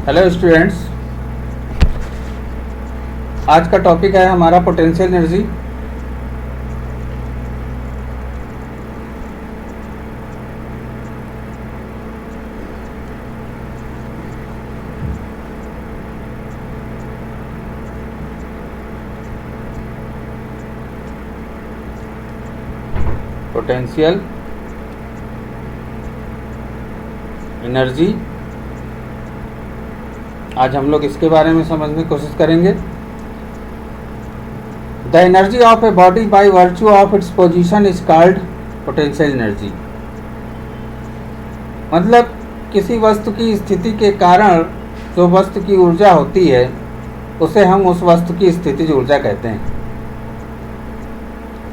Hello students, आज का topic है हमारा पोटेंशियल एनर्जी। पोटेंशियल एनर्जी आज हम लोग इसके बारे में समझने की कोशिश करेंगे। The energy of a body by virtue of its position is called potential energy. मतलब किसी वस्तु की स्थिति के कारण जो वस्तु की ऊर्जा होती है उसे हम उस वस्तु की स्थितिज ऊर्जा कहते हैं।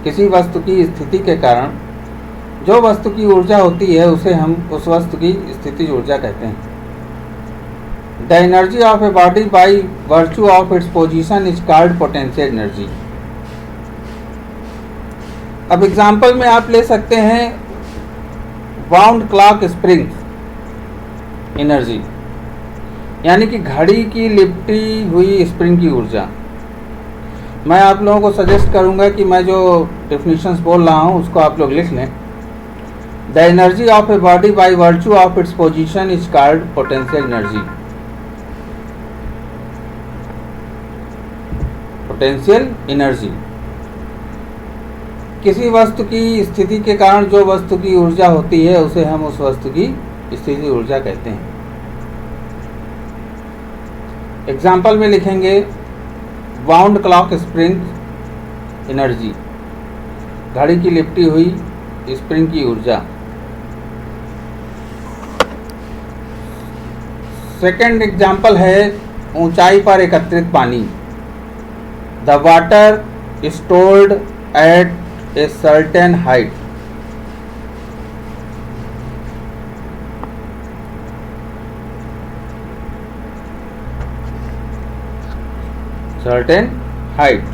किसी वस्तु की स्थिति के कारण जो वस्तु की ऊर्जा होती है उसे हम उस वस्तु की स्थितिज ऊर्जा कहते हैं। The energy of a body by virtue of its position is called potential energy. अब एग्जाम्पल में आप ले सकते हैं वाउंड क्लॉक स्प्रिंग एनर्जी, यानी कि घड़ी की लिपटी हुई स्प्रिंग की ऊर्जा। मैं आप लोगों को सजेस्ट करूंगा कि मैं जो डेफिनेशंस बोल रहा हूं उसको आप लोग लिख लें। The energy of a body by virtue of its position is called potential energy. Potential energy किसी वस्तु की स्थिति के कारण जो वस्तु की ऊर्जा होती है उसे हम उस वस्तु की स्थिति ऊर्जा कहते हैं। एग्जाम्पल में लिखेंगे वाउंड क्लॉक स्प्रिंग एनर्जी, घड़ी की लिपटी हुई स्प्रिंग की ऊर्जा। सेकंड एग्जाम्पल है ऊंचाई पर एकत्रित पानी। The water stored at a certain height. Certain height.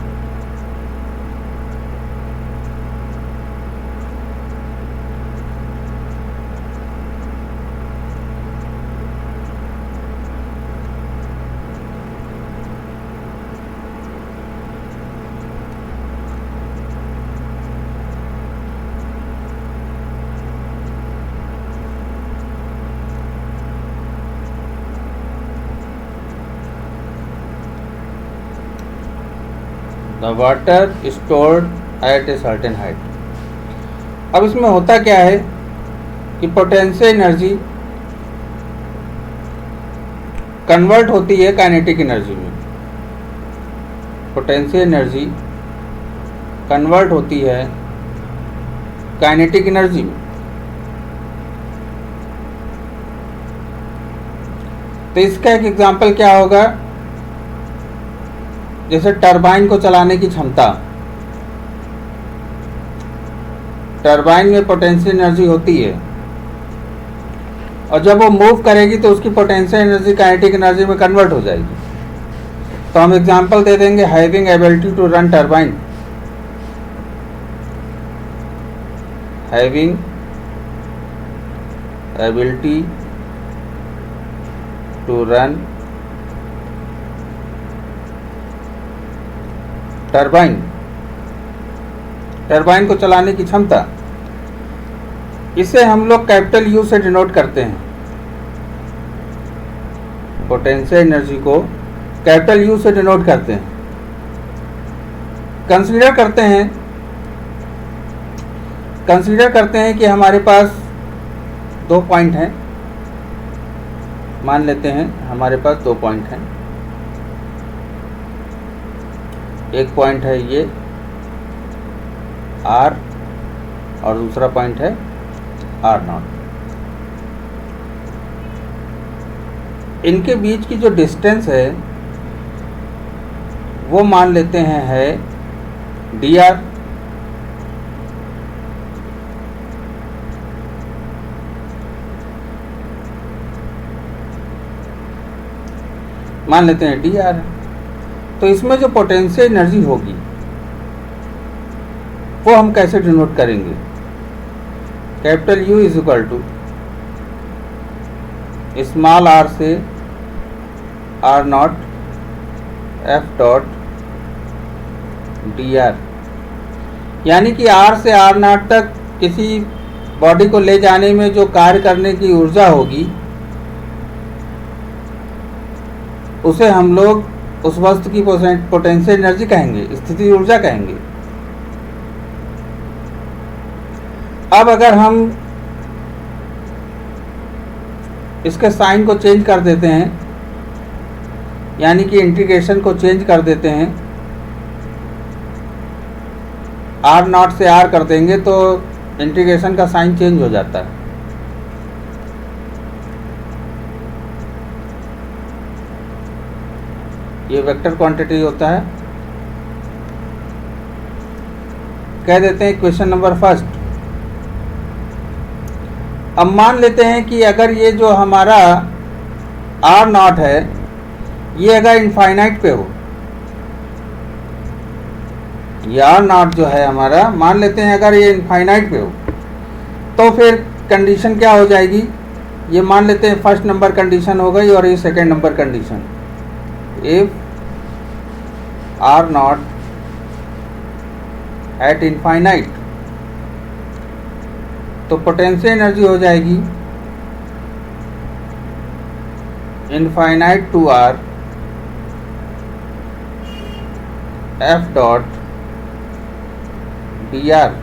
The water stored at a certain height. अब इसमें होता क्या है कि पोटेंशियल एनर्जी कन्वर्ट होती है काइनेटिक एनर्जी में। पोटेंशियल एनर्जी कन्वर्ट होती है काइनेटिक एनर्जी में। तो इसका एक एग्जांपल क्या होगा, जैसे टरबाइन को चलाने की क्षमता। टरबाइन में पोटेंशियल एनर्जी होती है और जब वो मूव करेगी तो उसकी पोटेंशियल एनर्जी काइनेटिक एनर्जी में कन्वर्ट हो जाएगी। तो हम एग्जांपल दे देंगे having ability to run turbine. Having ability to run turbine. Turbine को चलाने की क्षमता, इसे हम लोग कैपिटल यू से डिनोट करते हैं। पोटेंशियल एनर्जी को कैपिटल यू से डिनोट करते हैं। कंसीडर करते हैं कि हमारे पास दो पॉइंट हैं। मान लेते हैं हमारे पास दो पॉइंट हैं। एक पॉइंट है ये R और दूसरा पॉइंट है R0। इनके बीच की जो डिस्टेंस है वो मान लेते हैं है dr। मान लेते हैं dr। तो इसमें जो पोटेंशियल एनर्जी होगी वो हम कैसे डिनोट करेंगे? Capital U is equal to small r से R nought F dot D R, यानी कि आर से आर नॉट तक किसी बॉडी को ले जाने में जो कार्य करने की ऊर्जा होगी उसे हम लोग उस वस्तु की पोटेंशियल एनर्जी कहेंगे, स्थिति ऊर्जा कहेंगे। अब अगर हम इसके साइन को चेंज कर देते हैं, यानी कि इंटीग्रेशन को चेंज कर देते हैं, आर नॉट से आर कर देंगे तो इंटीग्रेशन का साइन चेंज हो जाता है। ये वेक्टर क्वांटिटी होता है। कह देते हैं क्वेश्चन नंबर फर्स्ट। अब मान लेते हैं कि अगर ये जो हमारा आर नॉट है ये अगर इनफाइनाइट पे हो, ये आर नॉट जो है हमारा, मान लेते हैं अगर ये इनफाइनाइट पे हो, तो फिर कंडीशन क्या हो जाएगी, ये मान लेते हैं फर्स्ट नंबर कंडीशन हो गई और ये second number condition. If R not at infinite, तो पोटेंशियल एनर्जी हो जाएगी infinite to R F dot D R.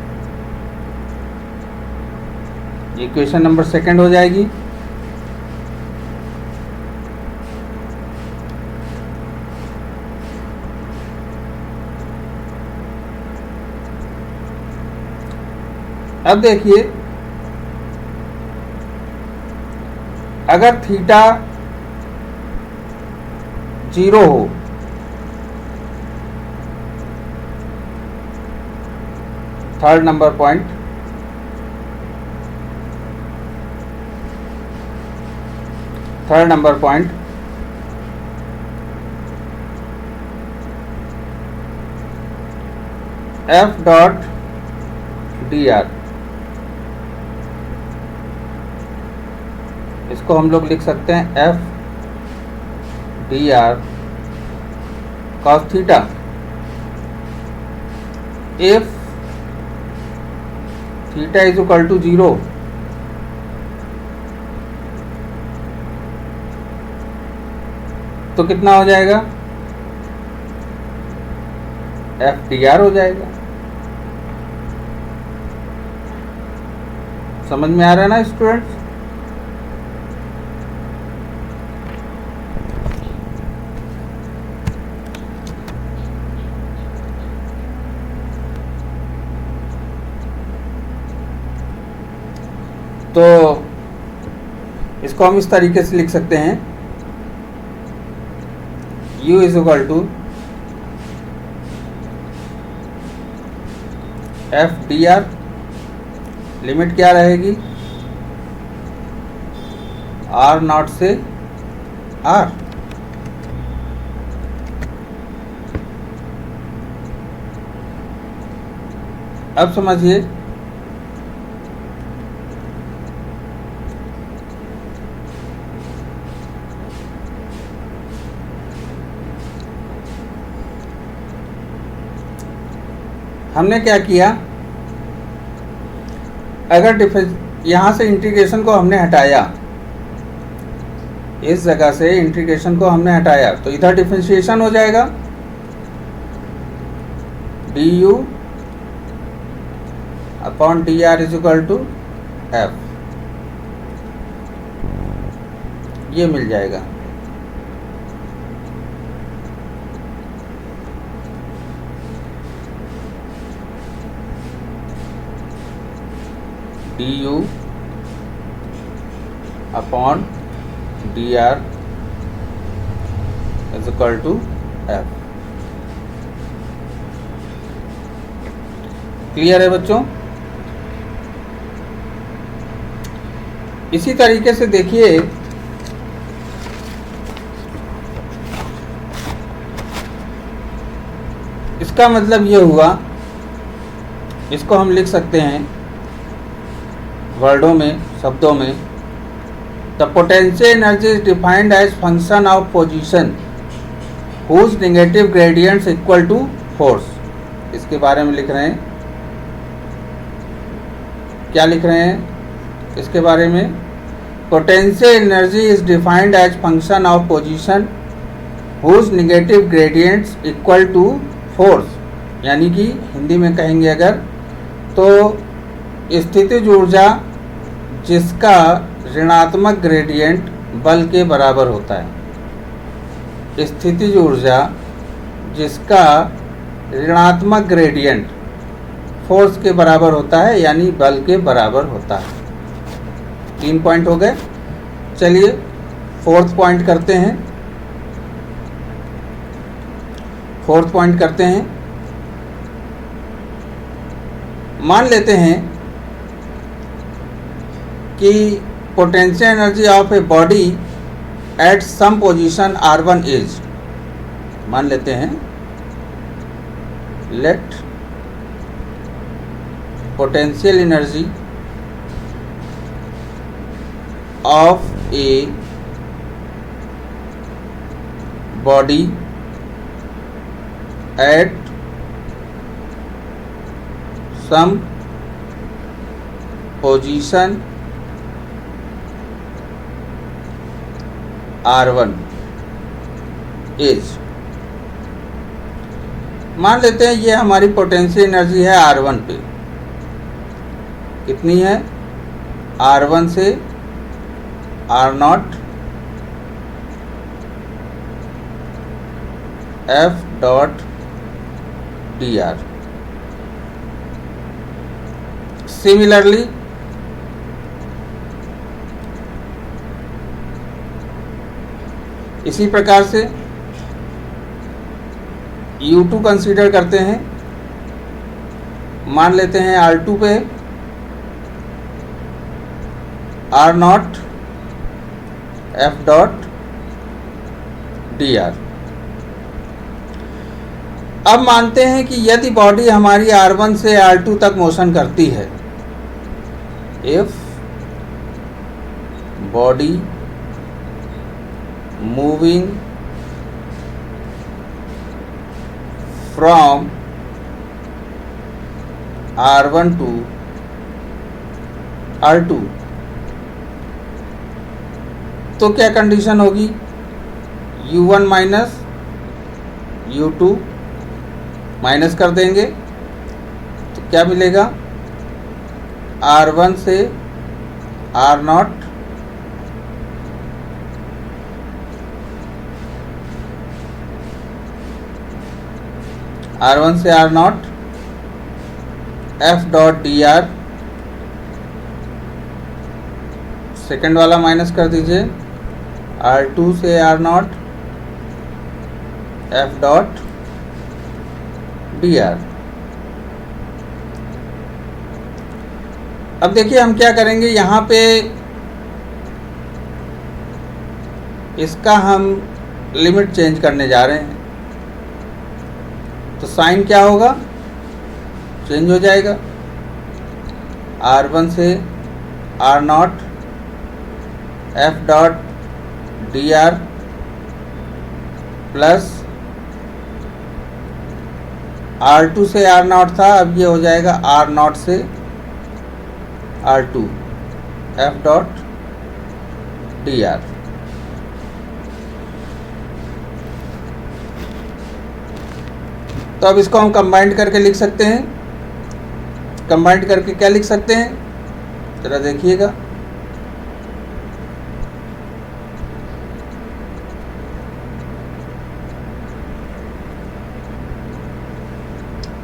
ये क्वेश्चन नंबर सेकेंड हो जाएगी। अब देखिए, अगर थीटा 0 हो third number point, F dot D R, इसको हम लोग लिख सकते हैं F D R cos theta. If theta is equal to 0, तो कितना हो जाएगा, एफ डी आर हो जाएगा। समझ में आ रहा है ना स्टूडेंट्स? तो इसको हम इस तरीके से लिख सकते हैं, U is equal to F D R, limit क्या रहेगी, आर नॉट से आर। अब समझिए, हमने क्या किया, अगर यहाँ से इंटीग्रेशन को हमने हटाया, इस जगह से इंटीग्रेशन को हमने हटाया, तो इधर डिफरेंशिएशन हो जाएगा, D U upon D R is equal to F, ये मिल जाएगा। D U upon D R is equal to F. Clear है बच्चों? इसी तरीके से देखिए, इसका मतलब ये हुआ, इसको हम लिख सकते हैं वर्डों में, शब्दों में, the potential energy is defined as function of position whose negative gradients equal to force. इसके बारे में लिख रहे हैं, क्या लिख रहे हैं इसके बारे में? Potential energy is defined as function of position whose negative gradients equal to force, यानी कि हिंदी में कहेंगे अगर तो स्थितिज ऊर्जा जिसका ऋणात्मक ग्रेडियंट बल के बराबर होता है। स्थितिज ऊर्जा जिसका ऋणात्मक ग्रेडियंट फोर्स के बराबर होता है, यानी बल के बराबर होता है। 3 पॉइंट हो गए। चलिए 4th पॉइंट करते हैं। 4th पॉइंट करते हैं। मान लेते हैं कि potential energy of a body at some position r1 is, मान लेते हैं let potential energy of a body at some position r1 is, मान लेते हैं ये हमारी पोटेंशियल एनर्जी है r1 पे। कितनी है? r1 से r0 f dot dr। Similarly इसी प्रकार से U2 कंसीडर करते हैं। मान लेते हैं R2 पे r0 f डॉट dr। अब मानते हैं कि यदि बॉडी हमारी r1 से r2 तक मोशन करती है, if body moving from r1 to r2, तो क्या कंडीशन होगी? u1 माइनस u2 माइनस कर देंगे तो क्या मिलेगा? r1 से r0 r1 से r0 f dot dr, second वाला माइनस कर दीजिए r2 से r0 f डॉट dr। अब देखिए हम क्या करेंगे, यहाँ पे इसका हम लिमिट चेंज करने जा रहे हैं, तो साइन क्या होगा? चेंज हो जाएगा। r1 से r0 f dot dr plus r2 से r0 था, अब ये हो जाएगा r0 से r2 f डॉट dr। तो अब इसको हम कंबाइंड करके लिख सकते हैं। कंबाइंड करके क्या लिख सकते हैं, जरा देखिएगा।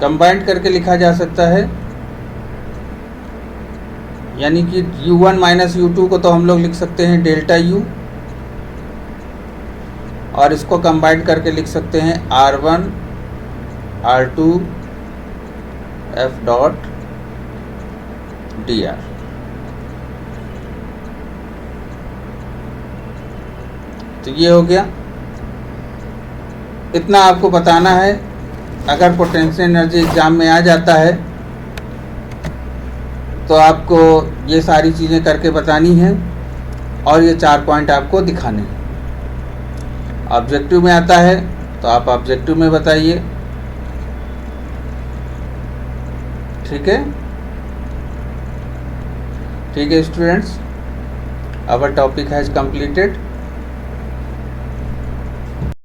कंबाइंड करके लिखा जा सकता है, यानी कि u1 माइनस u2 को तो हम लोग लिख सकते हैं डेल्टा u, और इसको कंबाइंड करके लिख सकते हैं r1 r2 f dot dr। तो ये हो गया। इतना आपको बताना है। अगर पोटेंशियल एनर्जी एग्जाम में आ जाता है तो आपको ये सारी चीज़ें करके बतानी हैं। और ये 4 पॉइंट आपको दिखाने हैं। ऑब्जेक्टिव में आता है तो आप ऑब्जेक्टिव में बताइए, ठीक है। ठीक है students, our topic has completed.